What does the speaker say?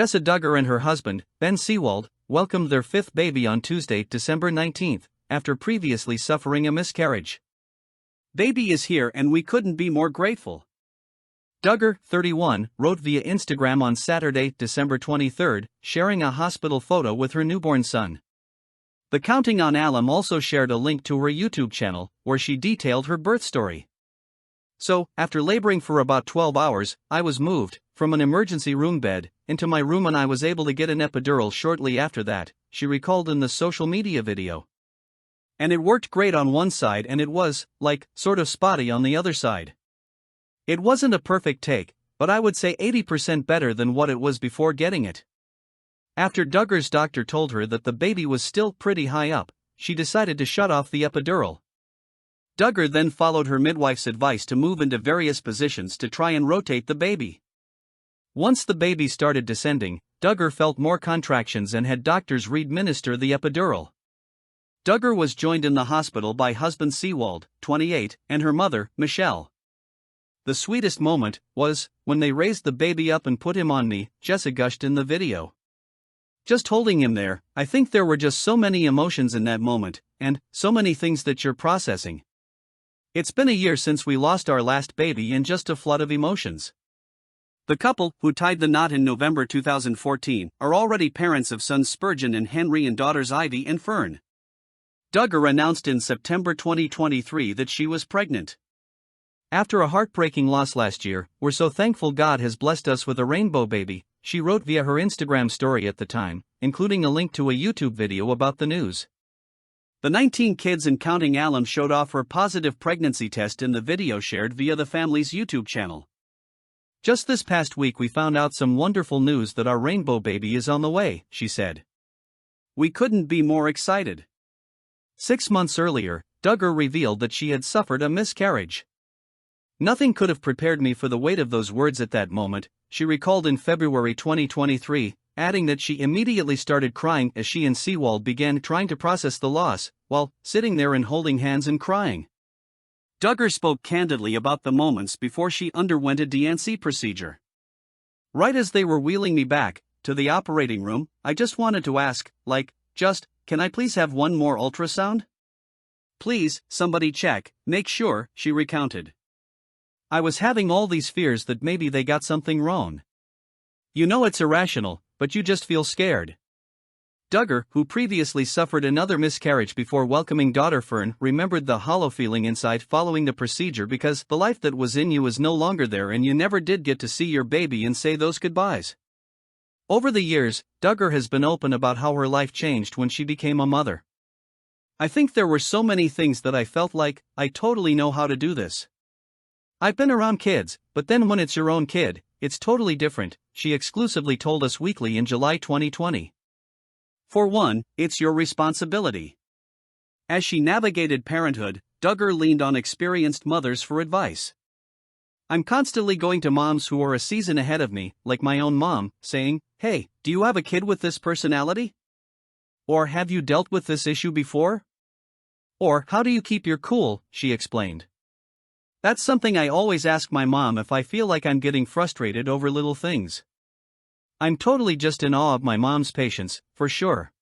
Jessa Duggar and her husband, Ben Seewald, welcomed their fifth baby on Tuesday, December 19, after previously suffering a miscarriage. "Baby is here and we couldn't be more grateful." Duggar, 31, wrote via Instagram on Saturday, December 23, sharing a hospital photo with her newborn son. The Counting on alum also shared a link to her YouTube channel, where she detailed her birth story. "So, after laboring for about 12 hours, I was moved from an emergency room bed into my room and I was able to get an epidural shortly after that," she recalled in the social media video. "And it worked great on one side and it was, sort of spotty on the other side. It wasn't a perfect take, but I would say 80% better than what it was before getting it." After Duggar's doctor told her that the baby was still pretty high up, she decided to shut off the epidural. Duggar then followed her midwife's advice to move into various positions to try and rotate the baby. Once the baby started descending, Duggar felt more contractions and had doctors re-administer the epidural. Duggar was joined in the hospital by husband Seewald, 28, and her mother, Michelle. "The sweetest moment was when they raised the baby up and put him on me," Jessa gushed in the video. "Just holding him there, I think there were just so many emotions in that moment, and so many things that you're processing. It's been a year since we lost our last baby and just a flood of emotions." The couple, who tied the knot in November 2014, are already parents of sons Spurgeon and Henry and daughters Ivy and Fern. Duggar announced in September 2023 that she was pregnant. "After a heartbreaking loss last year, we're so thankful God has blessed us with a rainbow baby," she wrote via her Instagram story at the time, including a link to a YouTube video about the news. The 19 kids and counting alum showed off her positive pregnancy test in the video shared via the family's YouTube channel. "Just this past week we found out some wonderful news that our rainbow baby is on the way," she said. "We couldn't be more excited." 6 months earlier, Duggar revealed that she had suffered a miscarriage. "Nothing could have prepared me for the weight of those words at that moment," she recalled in February 2023, adding that she immediately started crying as she and Seewald began trying to process the loss, while sitting there and holding hands and crying. Duggar spoke candidly about the moments before she underwent a D&C procedure. "Right as they were wheeling me back to the operating room, I just wanted to ask, can I please have one more ultrasound? Please, somebody check, make sure," she recounted. "I was having all these fears that maybe they got something wrong. You know it's irrational, but you just feel scared." Duggar, who previously suffered another miscarriage before welcoming daughter Fern, remembered the hollow feeling inside following the procedure because the life that was in you is no longer there and you never did get to see your baby and say those goodbyes. Over the years, Duggar has been open about how her life changed when she became a mother. "I think there were so many things that I felt like, I totally know how to do this. I've been around kids, but then when it's your own kid, it's totally different," she exclusively told Us Weekly in July 2020. "For one, it's your responsibility." As she navigated parenthood, Duggar leaned on experienced mothers for advice. "I'm constantly going to moms who are a season ahead of me, like my own mom, saying, 'Hey, do you have a kid with this personality?' Or 'Have you dealt with this issue before?' Or 'How do you keep your cool?'" she explained. "That's something I always ask my mom if I feel like I'm getting frustrated over little things. I'm totally just in awe of my mom's patience, for sure."